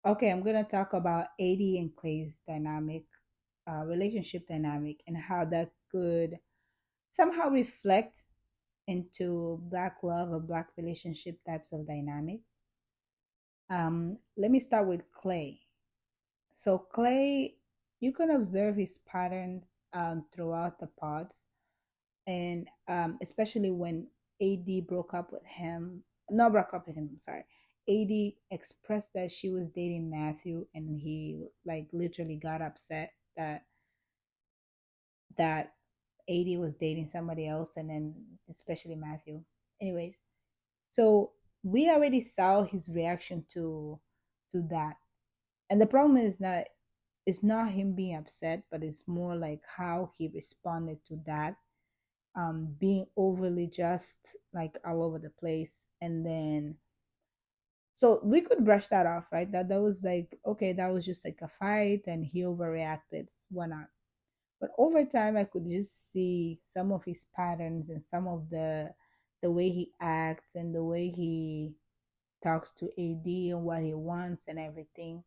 Okay, I'm gonna talk about AD and Clay's dynamic, relationship dynamic, and how that could somehow reflect into Black love or Black relationship types of dynamics. Let me start with Clay. So Clay, you can observe his patterns throughout the pods, and especially when AD broke up with him. No, broke up with him. I'm sorry. AD expressed that she was dating Matthew, and he like literally got upset that AD was dating somebody else, and then especially Matthew. Anyways, so we already saw his reaction to that, and the problem is not it's not him being upset, but it's more like how he responded to that, being overly just like all over the place. And then so we could brush that off, right? That was like, okay, that was just like a fight and he overreacted, whatnot. But over time I could just see some of his patterns and some of the way he acts and the way he talks to AD and what he wants and everything.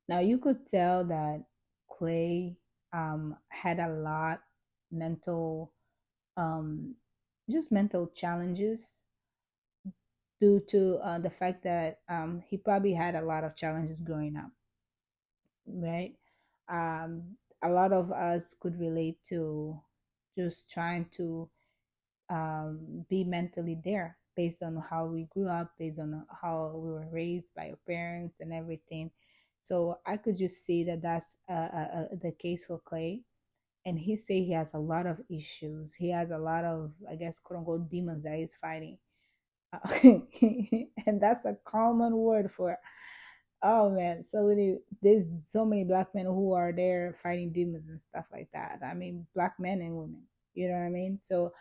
Now you could tell that Clay had a lot mental, um, just mental challenges due to the fact that he probably had a lot of challenges growing up, right? A lot of us could relate to just trying to be mentally there based on how we grew up, based on how we were raised by our parents and everything. So I could just see that that's the case for Clay. And he say he has a lot of issues. He has a lot of, I guess, quote unquote, demons that he's fighting. And that's a common word for, oh man, so many, there's so many Black men who are there fighting demons and stuff like that. I mean, Black men and women, you know what I mean? So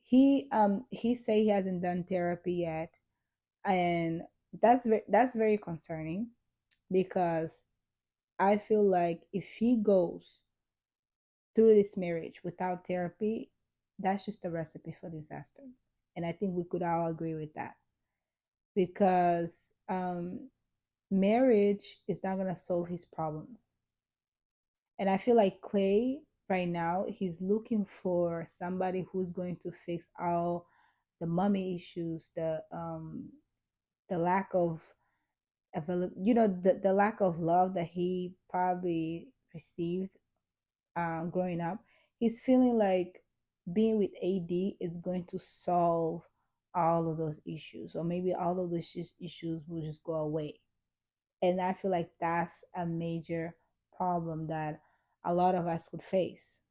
he say he hasn't done therapy yet, and that's very concerning, because I feel like if he goes through this marriage without therapy, that's just a recipe for disaster. And I think we could all agree with that, because marriage is not going to solve his problems. And I feel like Clay right now, he's looking for somebody who's going to fix all the mommy issues, the lack of the lack of love that he probably received growing up. He's feeling like being with AD is going to solve all of those issues, or maybe all of those issues will just go away. And I feel like that's a major problem that a lot of us could face,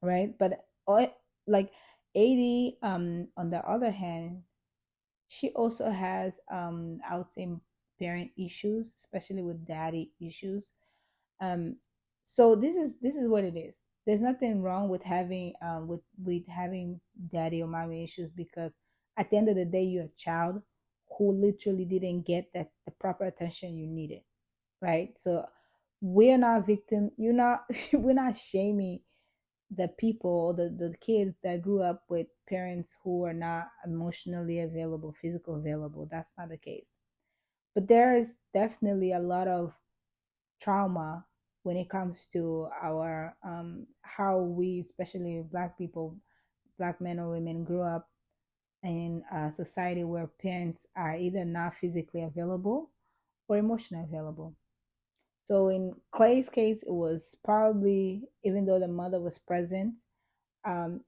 right? But like AD, on the other hand, she also has, I would say, parent issues, especially with daddy issues. um so this is what it is. There's nothing wrong with having with having daddy or mommy issues, because at the end of the day, you're a child who literally didn't get that the proper attention you needed, right? So we're not victim, you're not we're not shaming the people, the kids that grew up with parents who are not emotionally available, physical available. That's not the case. But there is definitely a lot of trauma when it comes to our how we, especially Black people, Black men or women, grew up in a society where parents are either not physically available or emotionally available. So in Clay's case, it was probably, even though the mother was present,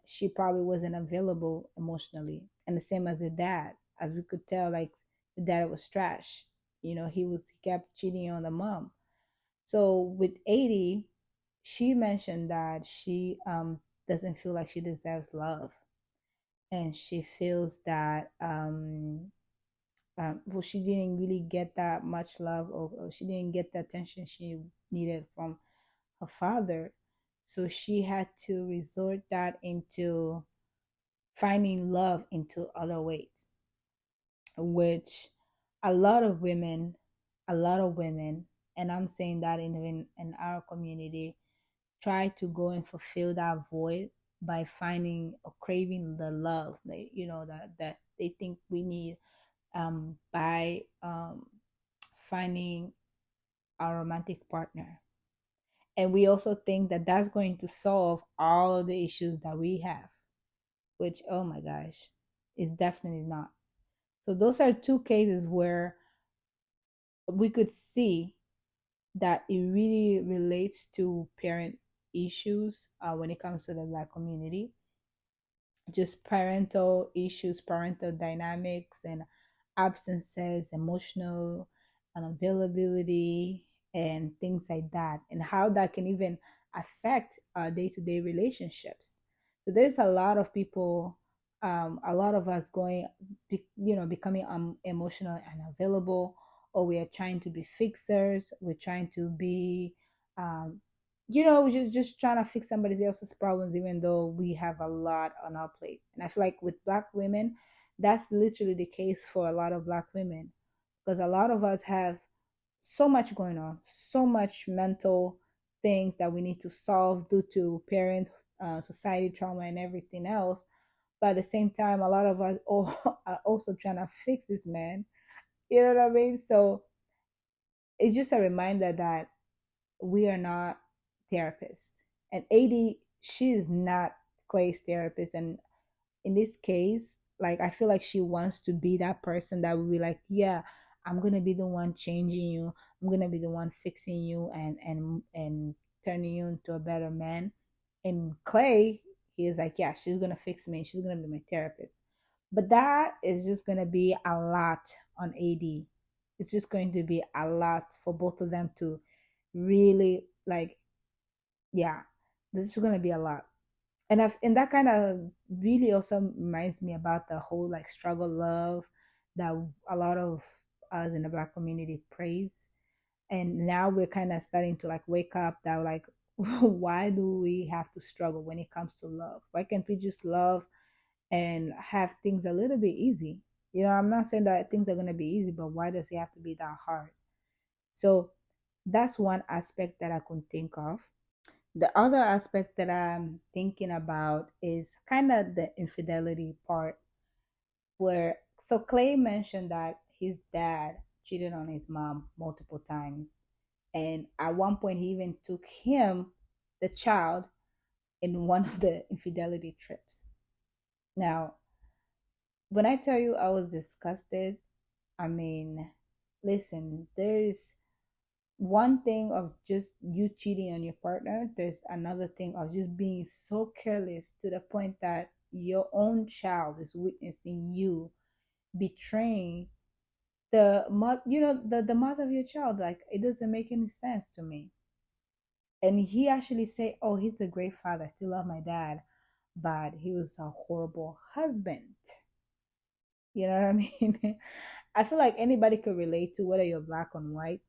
she probably wasn't available emotionally. And the same as the dad, as we could tell, like the dad was trash. He kept cheating on the mom. So with 80, she mentioned that she doesn't feel like she deserves love, and she feels that well, she didn't really get that much love, or she didn't get the attention she needed from her father. So she had to resort that into finding love into other ways, which a lot of women, a lot of women, and I'm saying that in our community, try to go and fulfill that void by finding or craving the love that they think we need, by finding a romantic partner. And we also think that that's going to solve all of the issues that we have, which, oh my gosh, is definitely not. So those are two cases where we could see that it really relates to parent issues when it comes to the Black community, just parental issues, parental dynamics, and absences, emotional unavailability, and things like that, and how that can even affect our day-to-day relationships. So there's a lot of people, a lot of us becoming emotional and unavailable, or we are trying to be fixers. We're trying to be um, just trying to fix somebody else's problems, even though we have a lot on our plate. And I feel like with Black women, that's literally the case for a lot of Black women, because a lot of us have so much going on, so much mental things that we need to solve due to parent, society trauma, and everything else. But at the same time, a lot of us are also trying to fix this man. You know what I mean? So it's just a reminder that we are not therapists. And AD, she is not Clay's therapist. And in this case, like, I feel like she wants to be that person that will be like, yeah, I'm gonna be the one changing you. I'm gonna be the one fixing you and turning you into a better man. And Clay, he is like, yeah, she's gonna fix me. She's gonna be my therapist. But that is just gonna be a lot on AD. It's just going to be a lot for both of them to really, like, yeah, this is gonna be a lot. And that kind of really also reminds me about the whole like struggle love that a lot of us in the Black community praise. And now we're kind of starting to like wake up that, like, why do we have to struggle when it comes to love? Why can't we just love and have things a little bit easy? I'm not saying that things are going to be easy, but why does it have to be that hard? So that's one aspect that I could think of. The other aspect that I'm thinking about is kind of the infidelity part, where, so Clay mentioned that his dad cheated on his mom multiple times. And at one point, he even took him, the child, in one of the infidelity trips. Now, when I tell you I was disgusted, I mean, listen, there's one thing of just you cheating on your partner, there's another thing of just being so careless to the point that your own child is witnessing you betraying the mother of your child. Like, it doesn't make any sense to me. And he actually say, oh, he's a great father, I still love my dad, but he was a horrible husband. You know what I mean? I feel like anybody could relate to, whether you're Black or white,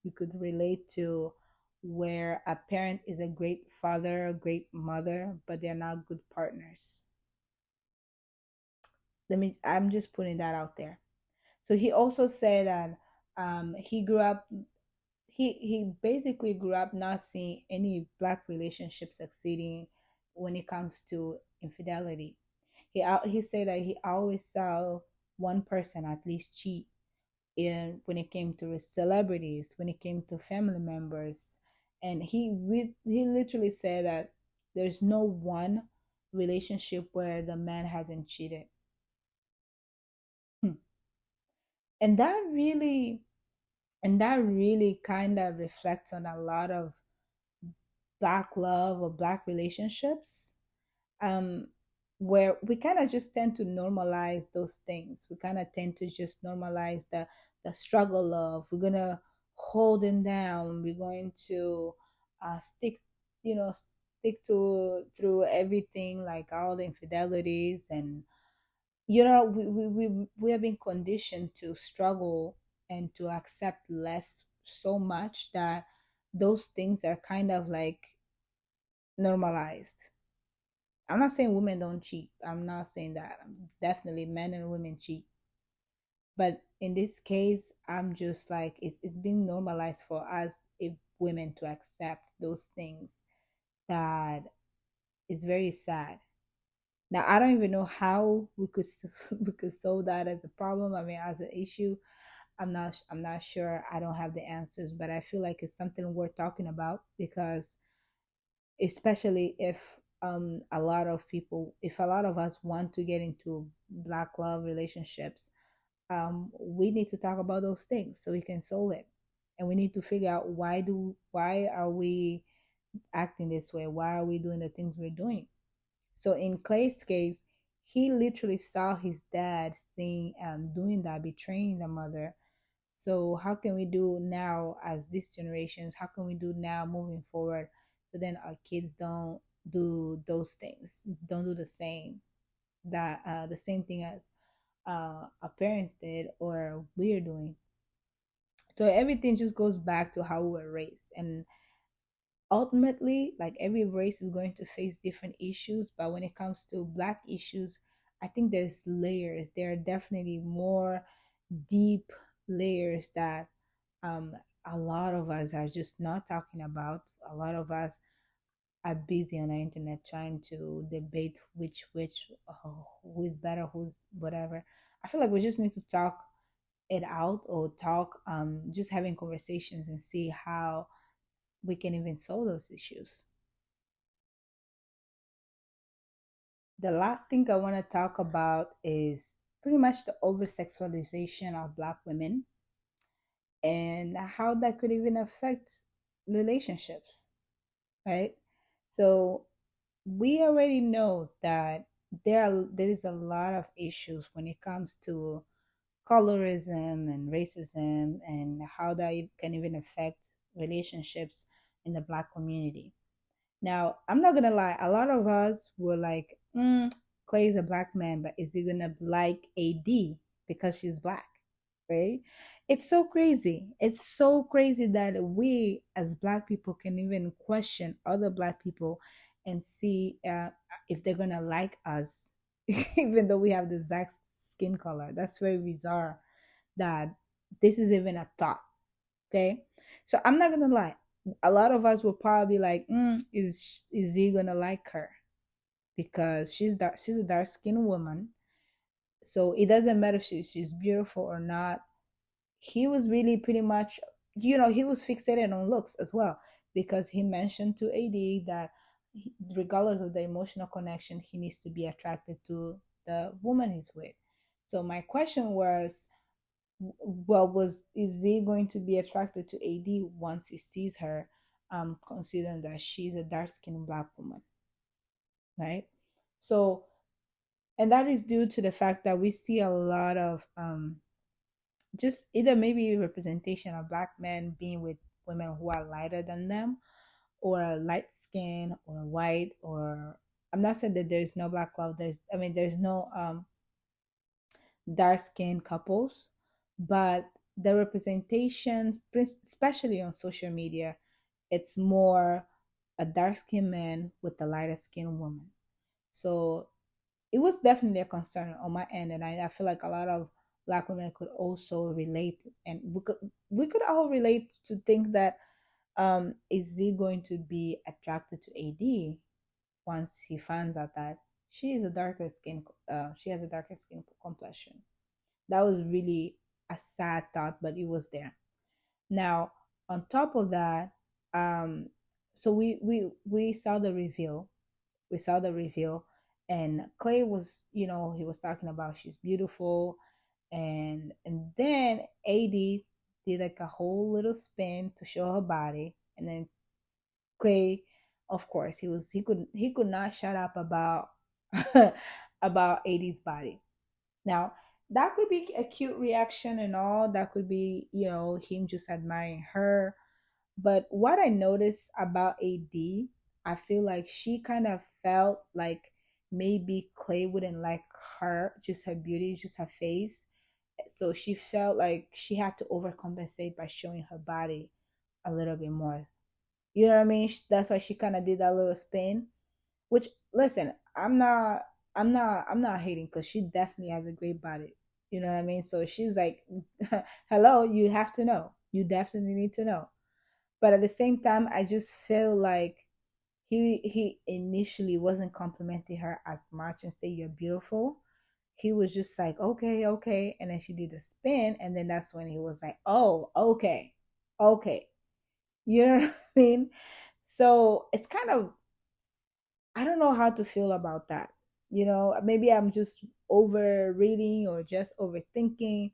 you could relate to where a parent is a great father, a great mother, but they're not good partners. I'm just putting that out there. So he also said that he grew up, he basically grew up not seeing any Black relationship succeeding when it comes to infidelity. He said that he always saw one person at least cheat, in when it came to celebrities, when it came to family members. And he literally said that there's no one relationship where the man hasn't cheated. Hmm. and that really and that really kind of reflects on a lot of Black love or Black relationships, um where we kind of just tend to normalize those things. We kind of tend to just normalize the struggle of, we're gonna hold him down, we're going to stick, stick to through everything, like all the infidelities. And we have been conditioned to struggle and to accept less so much that those things are kind of like normalized. I'm not saying women don't cheat. I'm not saying that. Definitely men and women cheat. But in this case, I'm just like, it's been normalized for us, if women, to accept those things. That is very sad. Now, I don't even know how we could we could solve that as a problem. I mean, as an issue. I'm not sure. I don't have the answers, but I feel like it's something worth talking about, because especially if a lot of people, if a lot of us want to get into black love relationships, we need to talk about those things so we can solve it. And we need to figure out why are we acting this way? Why are we doing the things we're doing? So in Clay's case, he literally saw his dad seeing doing that, betraying the mother. So how can we do now as this generations? How can we do now moving forward so then our kids don't do those things, don't do the same thing as our parents did or we're doing. So everything just goes back to how we were raised, and ultimately, like, every race is going to face different issues, but when it comes to black issues, I think there's layers. There are definitely more deep layers that um a lot of us are just not talking about. A lot of us are busy on the internet trying to debate which who is better, who's whatever. I feel like we just need to talk it out, or talk just having conversations and see how we can even solve those issues. The last thing I want to talk about is pretty much the over sexualization of black women, and how that could even affect relationships, right? So we already know that there is a lot of issues when it comes to colorism and racism, and how that can even affect relationships in the black community. Now, I'm not gonna lie, a lot of us were like, Clay is a black man, but is he gonna like AD because she's black? Right? It's so crazy. It's so crazy that we as black people can even question other black people and see if they're gonna like us, even though we have the exact skin color. That's very bizarre that this is even a thought. Okay, so I'm not gonna lie, a lot of us will probably be like, is he gonna like her because she's a dark skinned woman, so it doesn't matter if she's beautiful or not. He was really pretty much, he was fixated on looks as well, because he mentioned to AD that regardless of the emotional connection, he needs to be attracted to the woman he's with. So my question was, well, was is he going to be attracted to AD once he sees her, considering that she's a dark skinned black woman, right? So, and that is due to the fact that we see a lot of just either maybe representation of black men being with women who are lighter than them, or light skin, or white, or I'm not saying that there's no black love. There's no dark skinned couples, but the representation, especially on social media, it's more a dark skinned man with a lighter skinned woman. So it was definitely a concern on my end, and I feel like a lot of black women could also relate, and we could all relate to think that is he going to be attracted to AD once he finds out that she has a darker skin complexion. That was really a sad thought, but it was there. Now, on top of that, um, so we saw the reveal. We saw the reveal, and Clay was, he was talking about she's beautiful, and then AD did like a whole little spin to show her body, and then Clay, of course, he could not shut up about about AD's body. Now, that could be a cute reaction and all. That could be, him just admiring her. But what I noticed about AD, I feel like she kind of felt like maybe Clay wouldn't like her, just her beauty, just her face. So she felt like she had to overcompensate by showing her body a little bit more. You know what I mean? That's why she kind of did that little spin. Which, listen, I'm not hating, because she definitely has a great body. You know what I mean? So she's like, hello, you have to know. You definitely need to know. But at the same time, I just feel like he initially wasn't complimenting her as much and say you're beautiful. he was just like, okay, okay. And then she did a spin. And then that's when he was like, oh, okay, okay. You know what I mean? So it's kind of, I don't know how to feel about that. Maybe I'm just over reading or just overthinking,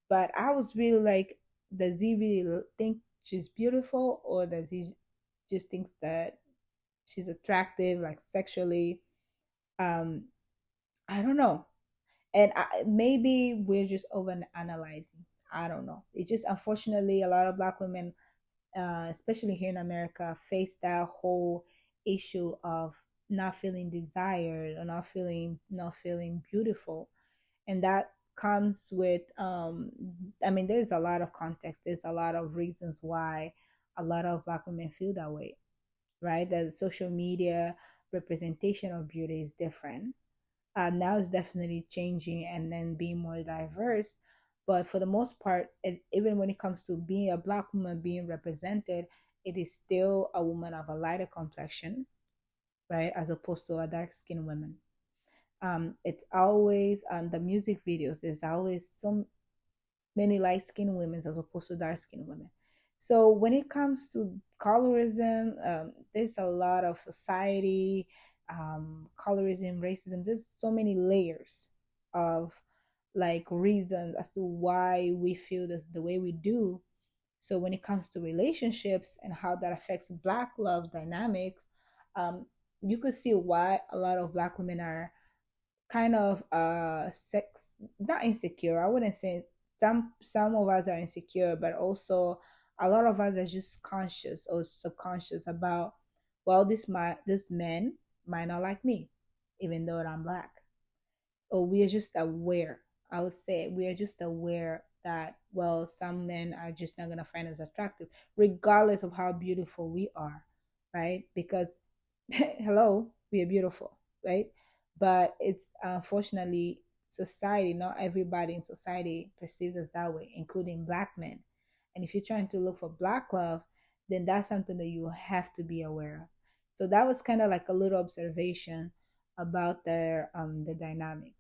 but I was really like, does he really think she's beautiful, or does he just thinks that she's attractive, like sexually? Um, I don't know. And maybe we're just over analyzing. I don't know. It's just unfortunately a lot of Black women, especially here in America, face that whole issue of not feeling desired or not feeling beautiful, and that comes with I mean, there's a lot of context. There's a lot of reasons why a lot of Black women feel that way, right? That social media representation of beauty is different. Now it's definitely changing and then being more diverse. But for the most part, even when it comes to being a Black woman being represented, it is still a woman of a lighter complexion, right, as opposed to a dark skinned woman. It's always the music videos. There's always so many light skinned women as opposed to dark skinned women. So when it comes to colorism, there's a lot of society, colorism, racism. There's so many layers of like reasons as to why we feel this the way we do. So when it comes to relationships and how that affects Black love's dynamics, um, you could see why a lot of Black women are kind of sex not insecure. I wouldn't say, some of us are insecure, but also a lot of us are just conscious or subconscious about, well, this man might not like me even though I'm Black. Or we are just aware. I would say we are just aware that, well, some men are just not going to find us attractive regardless of how beautiful we are, right? Because hello, we are beautiful, right? But it's unfortunately society, not everybody in society perceives us that way, including Black men. And if you're trying to look for Black love, then that's something that you have to be aware of. So that was kind of like a little observation about the dynamic.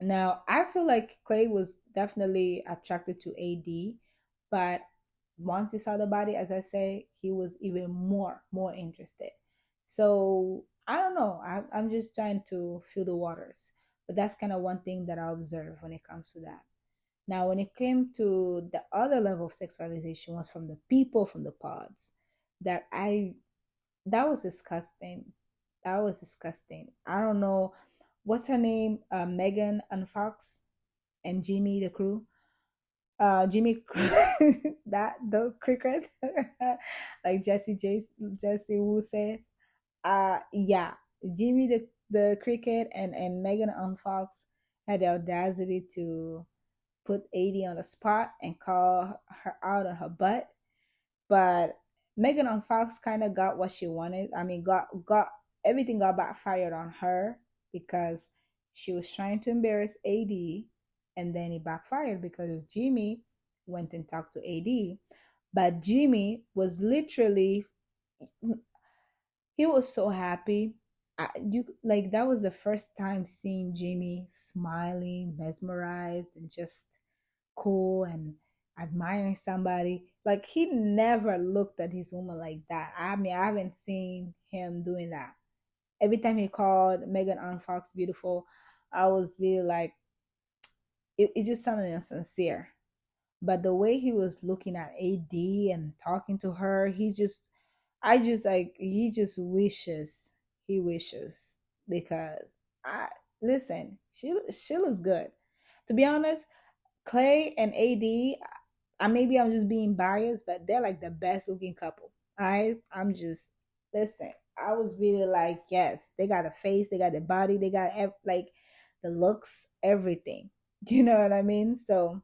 Now, I feel like Clay was definitely attracted to AD, but once he saw the body, as I say, he was even more interested. So I don't know. I'm just trying to feel the waters, but that's kind of one thing that I observe when it comes to that. Now, when it came to the other level of sexualization, was from the people from the pods that I that was disgusting. That was disgusting. I don't know what's her name, Megan and Fox and Jimmy the crew. Jimmy that the cricket, like Jesse Wu says. Yeah, Jimmy the cricket and Megan and Fox had the audacity to put 80 on the spot and call her out on her butt. But Megan on Fox kind of got what she wanted. I mean, got everything got backfired on her because she was trying to embarrass AD, and then it backfired because Jimmy went and talked to AD. But Jimmy was literally, he was so happy. You like that was the first time seeing Jimmy smiling, mesmerized, and just cool and admiring somebody. Like he never looked at his woman like that. I mean, I haven't seen him doing that. Every time he called Megan on Fox beautiful, I was really like, it just sounded insincere. But the way he was looking at AD and talking to her, I just like, he wishes because I listen, she looks good. To be honest, Clay and AD, maybe I'm just being biased, but they're like the best looking couple. I'm just listen. I was really like, yes, they got a face, they got the body, they got like the looks, everything. Do you know what I mean? So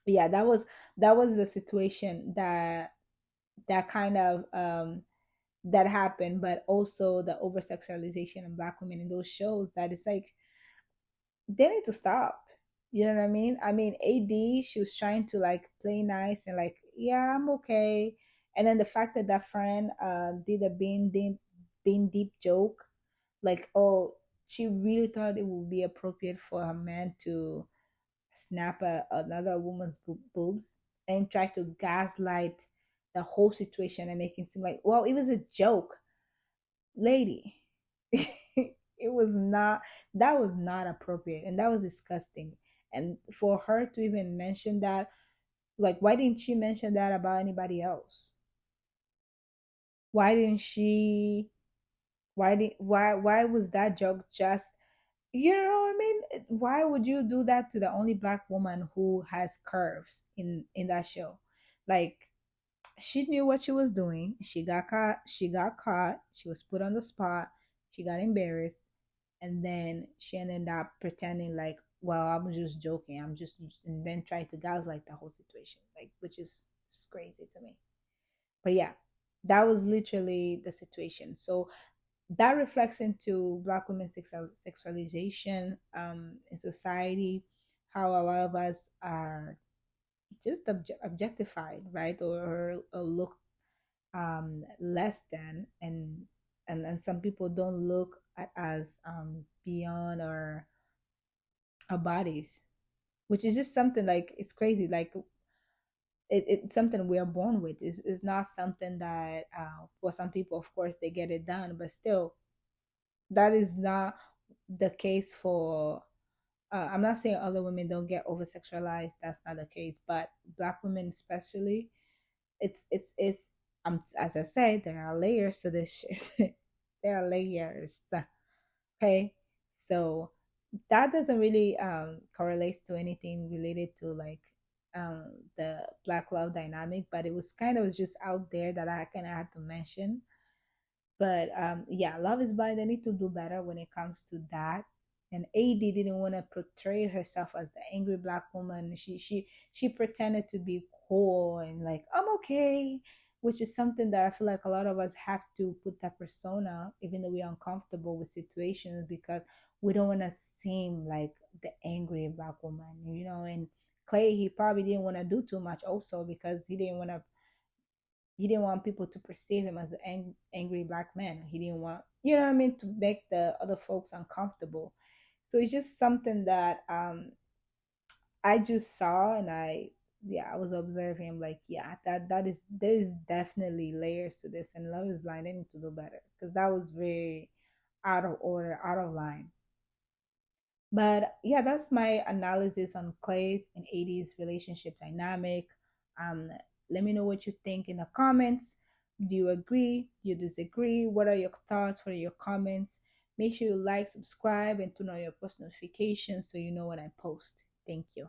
yeah, that was the situation that kind of that happened, but also the over sexualization of Black women in those shows, that it's like they need to stop. You know what I mean? I mean, AD, she was trying to like play nice and like, yeah, I'm okay. And then the fact that friend did a being deep joke, like, oh, she really thought it would be appropriate for a man to snap another woman's boobs and try to gaslight the whole situation and make it seem like, well, it was a joke, lady. It was not, that was not appropriate and that was disgusting. And for her to even mention that, like, why didn't she mention that about anybody else? Why didn't she, why was that joke just, you know what I mean? Why would you do that to the only black woman who has curves in that show? Like, she knew what she was doing. She got caught. She got caught. She was put on the spot. She got embarrassed, and then she ended up pretending like, well, I was just joking. I'm just, and then trying to gaslight the whole situation, like, which is crazy to me. But yeah, that was literally the situation. So that reflects into black women's sexualization in society, how a lot of us are just objectified, right, or looked less than, and some people don't look at as beyond our bodies, which is just something like, it's crazy. Like, it's something we are born with. Is not something that for some people, of course, they get it done, but still, that is not the case for. I'm not saying other women don't get over sexualized. That's not the case, but black women especially, it's as I said, there are layers to this shit. There are layers. Okay, so that doesn't really correlate to anything related to like the black love dynamic, but it was kind of just out there that I kind of had to mention. But yeah, Love is Blind, they need to do better when it comes to that. And AD didn't want to portray herself as the angry black woman. She pretended to be cool and like, I'm okay, which is something that I feel like a lot of us have to put that persona, even though we're uncomfortable with situations, because we don't want to seem like the angry black woman, you know. And Clay, he probably didn't want to do too much also because he didn't want people to perceive him as an angry black man. He didn't want, you know what I mean, to make the other folks uncomfortable. So it's just something that I just saw, and yeah, I was observing him like, yeah, that is, there is definitely layers to this, and Love is Blind, they need to do better because that was very out of order, out of line. But yeah, that's my analysis on Clay's and AD's relationship dynamic. Um, Let me know what you think in the comments. Do you agree? Do you disagree? What are your thoughts? What are your comments? Make sure you like, subscribe, and turn on your post notifications so you know when I post. Thank you.